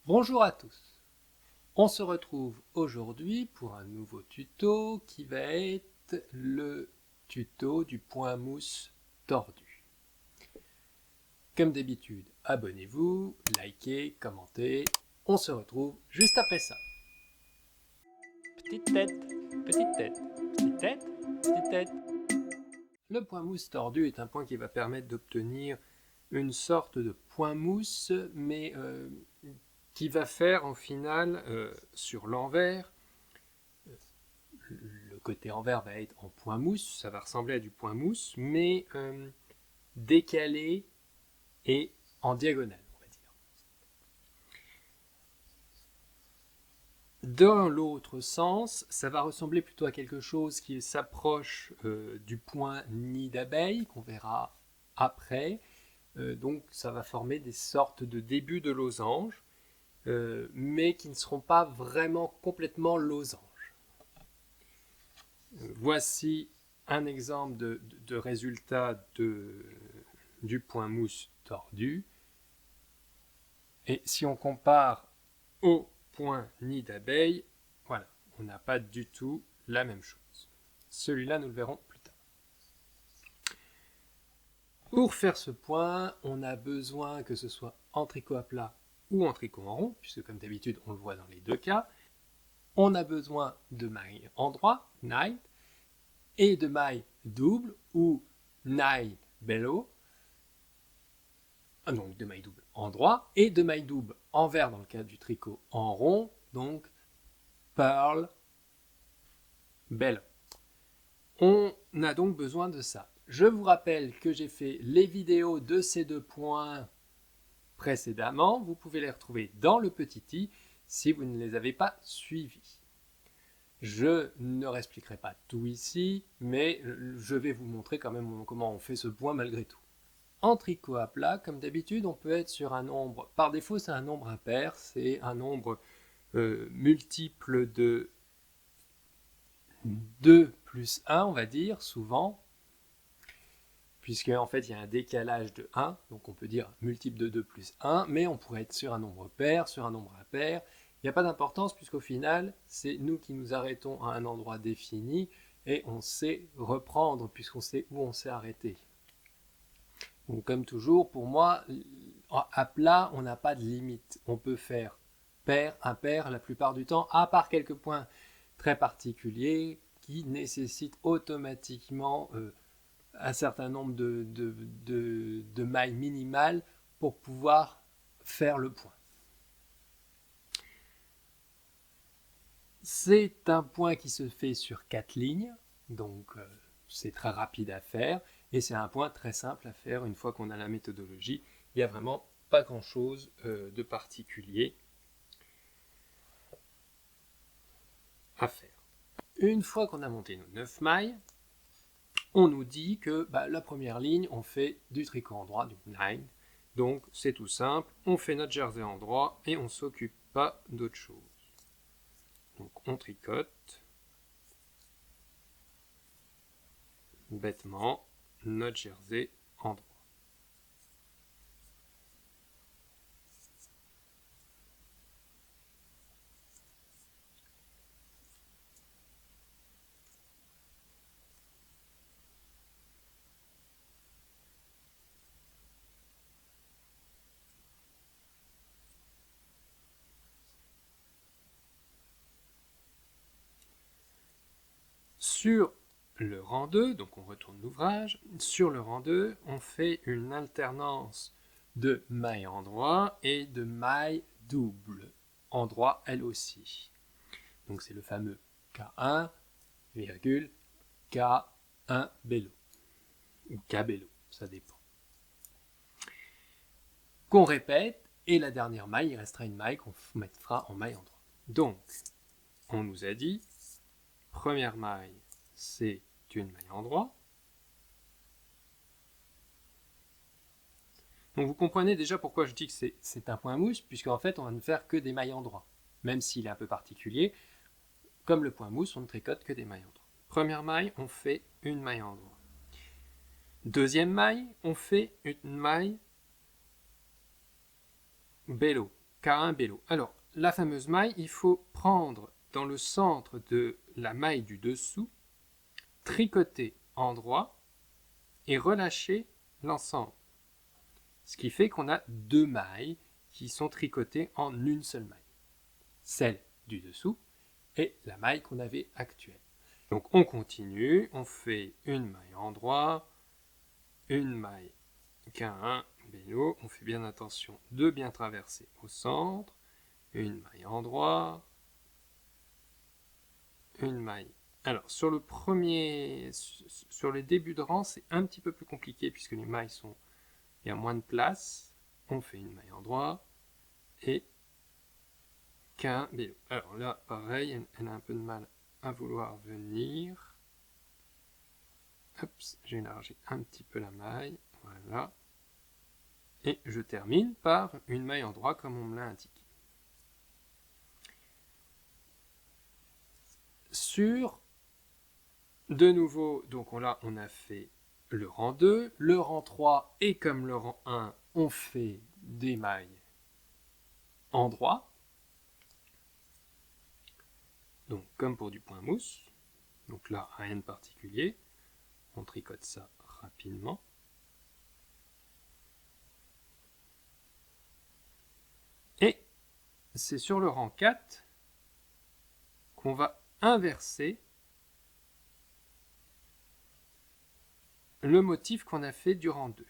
Bonjour à tous, on se retrouve aujourd'hui pour un nouveau tuto qui va être le tuto du point mousse tordu. Comme d'habitude, abonnez-vous, likez, commentez, on se retrouve juste après ça. Petite tête, petite tête, petite tête, petite tête. Le point mousse tordu est un point qui va permettre d'obtenir une sorte de point mousse, mais qui va faire en final sur l'envers. Le côté envers va être en point mousse, ça va ressembler à du point mousse, mais décalé et en diagonale, on va dire. Dans l'autre sens, ça va ressembler plutôt à quelque chose qui s'approche du point nid d'abeille, qu'on verra après. Donc ça va former des sortes de débuts de losange, mais qui ne seront pas vraiment complètement losanges. Voici un exemple de résultat du point mousse tordu. Et si on compare au point nid d'abeille, voilà, on n'a pas du tout la même chose. Celui-là, nous le verrons plus tard. Pour faire ce point, on a besoin que ce soit en tricot à plat ou en tricot en rond, puisque comme d'habitude, on le voit dans les deux cas. On a besoin de mailles endroit, nail, et de mailles doubles ou nail bellow, donc de mailles doubles endroit, et de mailles doubles envers dans le cas du tricot en rond, donc pearl bellow. On a donc besoin de ça. Je vous rappelle que j'ai fait les vidéos de ces deux points précédemment. Vous pouvez les retrouver dans le petit i si vous ne les avez pas suivis. Je ne réexpliquerai pas tout ici, mais je vais vous montrer quand même comment on fait ce point malgré tout. En tricot à plat, comme d'habitude, on peut être sur un nombre, par défaut c'est un nombre impair, c'est un nombre multiple de 2 plus 1, on va dire, souvent, puisque en fait il y a un décalage de 1, donc on peut dire multiple de 2 plus 1, mais on pourrait être sur un nombre pair, sur un nombre impair. Il n'y a pas d'importance puisqu'au final, c'est nous qui nous arrêtons à un endroit défini et on sait reprendre puisqu'on sait où on s'est arrêté. Donc comme toujours, pour moi, à plat, on n'a pas de limite. On peut faire pair, impair la plupart du temps, à part quelques points très particuliers qui nécessitent automatiquement un certain nombre de mailles minimales pour pouvoir faire le point. C'est un point qui se fait sur 4 lignes, donc c'est très rapide à faire, et c'est un point très simple à faire une fois qu'on a la méthodologie. Il n'y a vraiment pas grand-chose de particulier à faire. Une fois qu'on a monté nos 9 mailles, on nous dit que la première ligne, on fait du tricot en droit, du 9. Donc c'est tout simple, on fait notre jersey en droit et on ne s'occupe pas d'autre chose. Donc on tricote bêtement notre jersey en droit. Sur le rang 2, donc on retourne l'ouvrage, sur le rang 2, on fait une alternance de mailles endroit et de mailles doubles, endroit elle aussi. Donc c'est le fameux K1, virgule, K1 bello, ou K bello, ça dépend. Qu'on répète, et la dernière maille, il restera une maille qu'on mettra en maille endroit. Donc, on nous a dit, première maille, c'est une maille endroit. Donc vous comprenez déjà pourquoi je dis que c'est un point mousse, puisqu'en fait on va ne faire que des mailles endroit. Même s'il est un peu particulier, comme le point mousse, on ne tricote que des mailles endroit. Première maille, on fait une maille endroit. Deuxième maille, on fait une maille bello. K1 bello. Alors, la fameuse maille, il faut prendre dans le centre de la maille du dessous, tricoter en droit et relâcher l'ensemble. Ce qui fait qu'on a deux mailles qui sont tricotées en une seule maille. Celle du dessous et la maille qu'on avait actuelle. Donc on continue, on fait une maille en droit, une maille K1 bello, on fait bien attention de bien traverser au centre, une maille en droit, une maille. Alors sur le premier, sur les débuts de rang, c'est un petit peu plus compliqué puisque les mailles sont, il y a moins de place. On fait une maille en droit et K1 bello. Alors là, pareil, elle a un peu de mal à vouloir venir. Hop, j'élargis un petit peu la maille, voilà. Et je termine par une maille en droit comme on me l'a indiqué. Sur, de nouveau, donc là on a fait le rang 2, le rang 3 et comme le rang 1, on fait des mailles en droit. Donc comme pour du point mousse, donc là rien de particulier, on tricote ça rapidement. Et c'est sur le rang 4 qu'on va inverser le motif qu'on a fait du rang 2.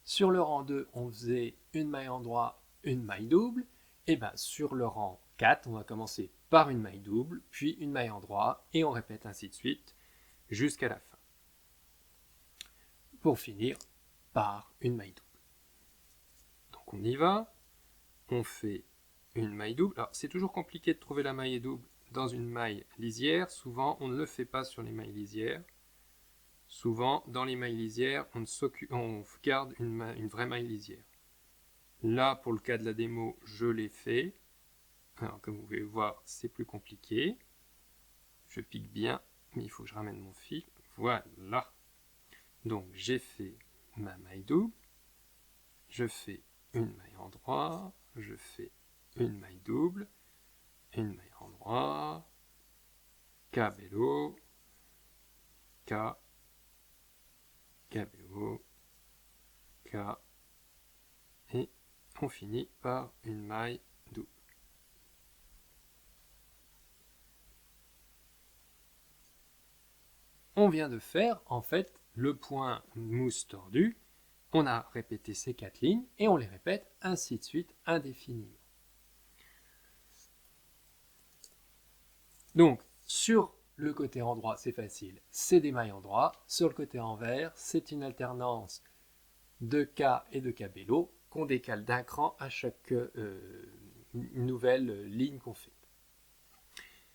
Sur le rang 2, on faisait une maille en droit, une maille double. Et bien sur le rang 4, on va commencer par une maille double, puis une maille en droit, et on répète ainsi de suite jusqu'à la fin. Pour finir par une maille double. Donc on y va, on fait une maille double. Alors c'est toujours compliqué de trouver la maille double dans une maille lisière. Souvent on ne le fait pas sur les mailles lisières. Souvent, dans les mailles lisières, on garde une vraie maille lisière. Là, pour le cas de la démo, je l'ai fait. Alors, comme vous pouvez voir, c'est plus compliqué. Je pique bien, mais il faut que je ramène mon fil. Voilà. Donc, j'ai fait ma maille double. Je fais une maille en droit. Je fais une maille double. Une maille en droit. K bello. K. K bello. K. Et on finit par une maille double. On vient de faire en fait le point mousse tordu. On a répété ces 4 lignes et on les répète ainsi de suite indéfiniment. Donc sur le côté endroit, c'est facile, c'est des mailles en droit. Sur le côté envers, c'est une alternance de K et de K bello qu'on décale d'un cran à chaque nouvelle ligne qu'on fait.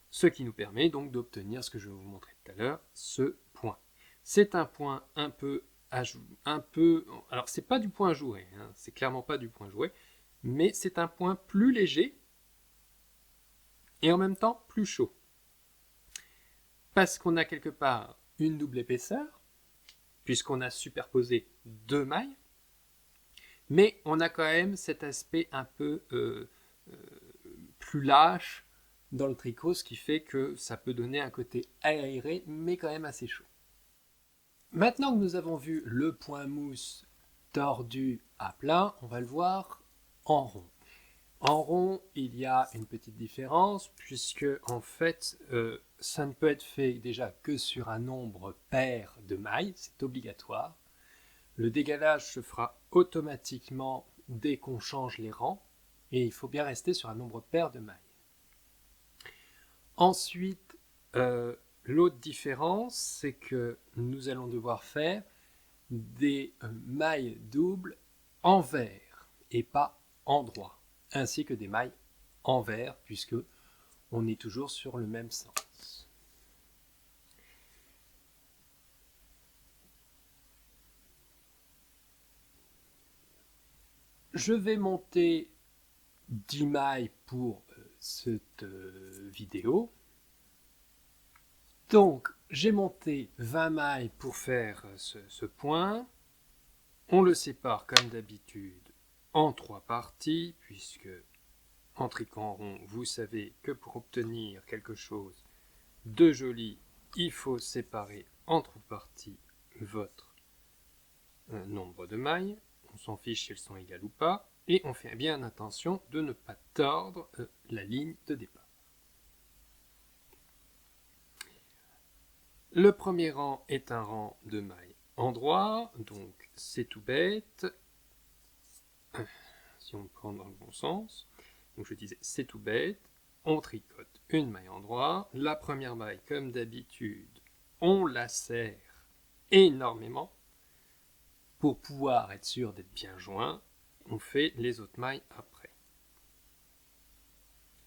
Ce qui nous permet donc d'obtenir ce que je vais vous montrer tout à l'heure, ce point. C'est un point un peu, alors c'est pas du point joué, hein, c'est clairement pas du point joué, mais c'est un point plus léger et en même temps plus chaud. Parce qu'on a quelque part une double épaisseur, puisqu'on a superposé deux mailles, mais on a quand même cet aspect un peu plus lâche dans le tricot, ce qui fait que ça peut donner un côté aéré, mais quand même assez chaud. Maintenant que nous avons vu le point mousse tordu à plat, on va le voir en rond. En rond, il y a une petite différence, puisque en fait, ça ne peut être fait déjà que sur un nombre pair de mailles, c'est obligatoire. Le décalage se fera automatiquement dès qu'on change les rangs, et il faut bien rester sur un nombre pair de mailles. Ensuite, l'autre différence, c'est que nous allons devoir faire des mailles doubles envers et pas en droit, ainsi que des mailles envers, puisque on est toujours sur le même sens. Je vais monter 10 mailles pour cette vidéo. Donc, j'ai monté 20 mailles pour faire ce point. On le sépare comme d'habitude en 3 parties, puisque en tricot rond, vous savez que pour obtenir quelque chose de joli, il faut séparer en 3 parties votre nombre de mailles. On s'en fiche si elles sont égales ou pas, et on fait bien attention de ne pas tordre la ligne de départ. Le premier rang est un rang de mailles endroit, donc c'est tout bête. Si on prend dans le bon sens, donc je disais c'est tout bête, on tricote une maille endroit. La première maille, comme d'habitude, on la serre énormément pour pouvoir être sûr d'être bien joint. On fait les autres mailles après.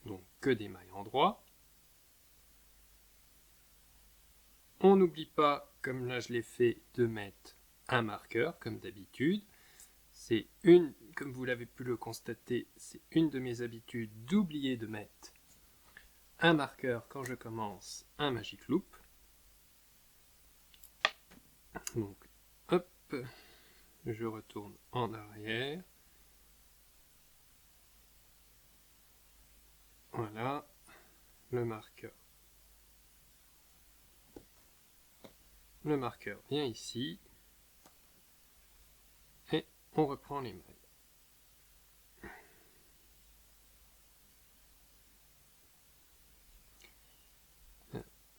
Donc que des mailles endroit. On n'oublie pas, comme là je l'ai fait, de mettre un marqueur, comme d'habitude. C'est une, comme vous l'avez pu le constater, c'est une de mes habitudes d'oublier de mettre un marqueur quand je commence un Magic Loop. Donc, hop, je retourne en arrière. Voilà, le marqueur. Le marqueur vient ici. Et on reprend les mailles.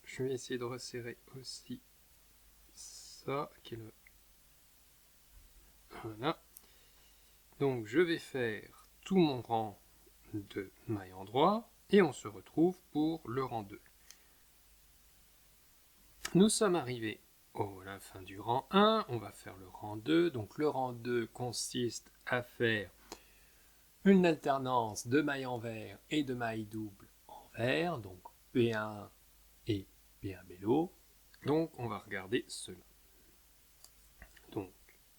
Je vais essayer de resserrer aussi ça, qui est le... Voilà. Donc je vais faire tout mon rang de mailles endroit et on se retrouve pour le rang 2. Nous sommes arrivés à la fin du rang 1, on va faire le rang 2. Donc le rang 2 consiste à faire une alternance de mailles envers et de mailles doubles envers, donc P1 et P1 bélo. Donc on va regarder cela. Donc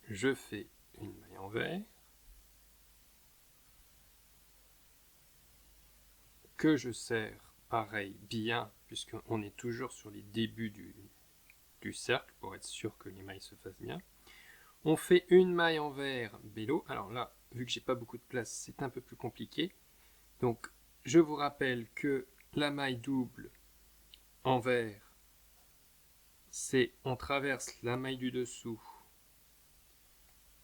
je fais une maille envers que je serre pareil bien, puisqu'on est toujours sur les débuts du cercle pour être sûr que les mailles se fassent bien. On fait une maille envers bélo. Alors là, vu que j'ai pas beaucoup de place, c'est un peu plus compliqué. Donc je vous rappelle que la maille double envers, c'est on traverse la maille du dessous,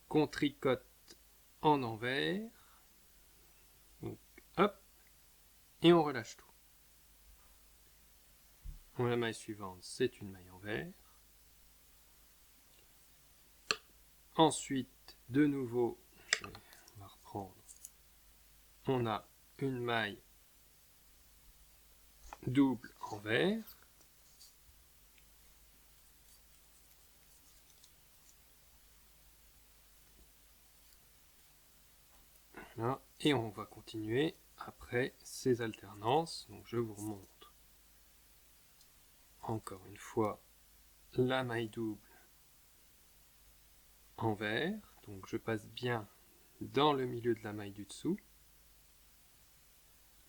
qu'on tricote en envers, donc hop, et on relâche tout. La maille suivante, c'est une maille envers. Ensuite, de nouveau, on va reprendre. On a une maille double envers. Voilà. Et on va continuer après ces alternances. Donc je vous remontre encore une fois la maille double envers. Donc je passe bien dans le milieu de la maille du dessous.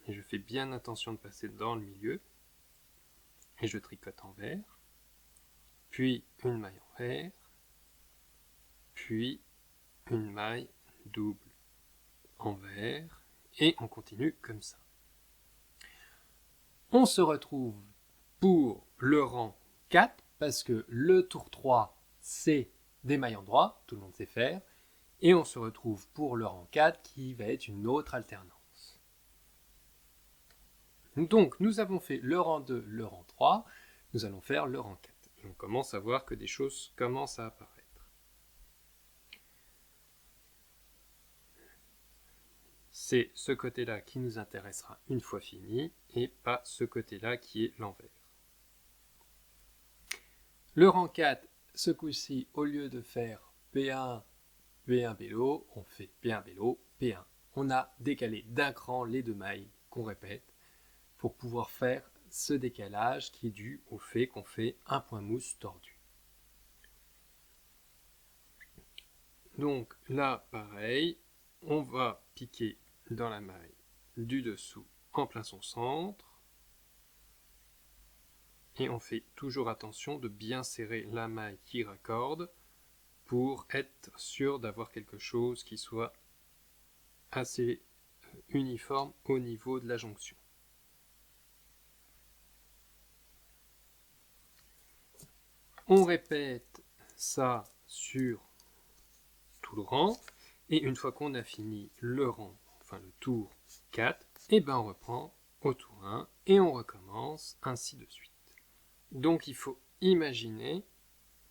Et je fais bien attention de passer dans le milieu. Et je tricote envers. Puis une maille envers. Puis une maille double envers. Et on continue comme ça. On se retrouve pour le rang 4, parce que le tour 3, c'est des mailles endroit, tout le monde sait faire, et on se retrouve pour le rang 4, qui va être une autre alternance. Donc, nous avons fait le rang 2, le rang 3, nous allons faire le rang 4. Et on commence à voir que des choses commencent à apparaître. C'est ce côté-là qui nous intéressera une fois fini, et pas ce côté-là qui est l'envers. Le rang 4, ce coup-ci, au lieu de faire P1, P1 bélo, on fait P1 bélo, P1. On a décalé d'un cran les deux mailles qu'on répète pour pouvoir faire ce décalage qui est dû au fait qu'on fait un point mousse tordu. Donc là, pareil, on va piquer dans la maille du dessous en plein son centre. Et on fait toujours attention de bien serrer la maille qui raccorde pour être sûr d'avoir quelque chose qui soit assez uniforme au niveau de la jonction. On répète ça sur tout le rang, et une fois qu'on a fini le rang, enfin le tour 4, et ben on reprend au tour 1 et on recommence ainsi de suite. Donc il faut imaginer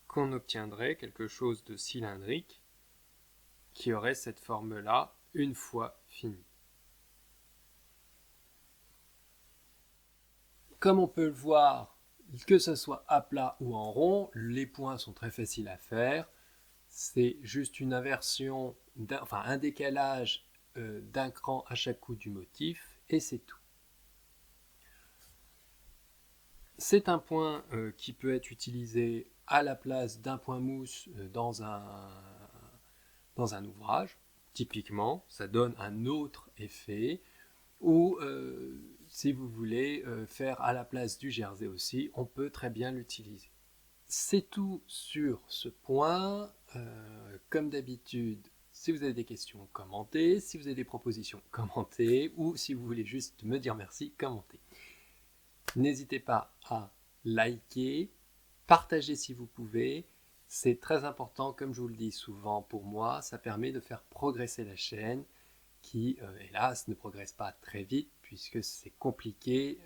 qu'on obtiendrait quelque chose de cylindrique qui aurait cette forme-là une fois fini. Comme on peut le voir, que ce soit à plat ou en rond, les points sont très faciles à faire. C'est juste une inversion, un décalage d'un cran à chaque coup du motif, et c'est tout. C'est un point qui peut être utilisé à la place d'un point mousse dans un ouvrage. Typiquement, ça donne un autre effet. Ou si vous voulez faire à la place du jersey aussi, on peut très bien l'utiliser. C'est tout sur ce point. Comme d'habitude, si vous avez des questions, commentez. Si vous avez des propositions, commentez. Ou si vous voulez juste me dire merci, commentez. N'hésitez pas à liker, partager si vous pouvez. C'est très important, comme je vous le dis souvent pour moi, ça permet de faire progresser la chaîne qui, hélas, ne progresse pas très vite puisque c'est compliqué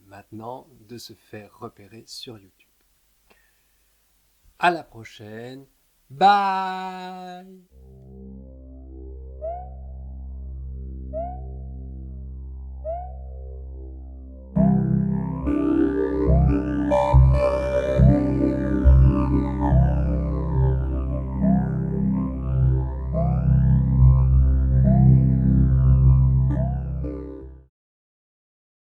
maintenant de se faire repérer sur YouTube. À la prochaine. Bye!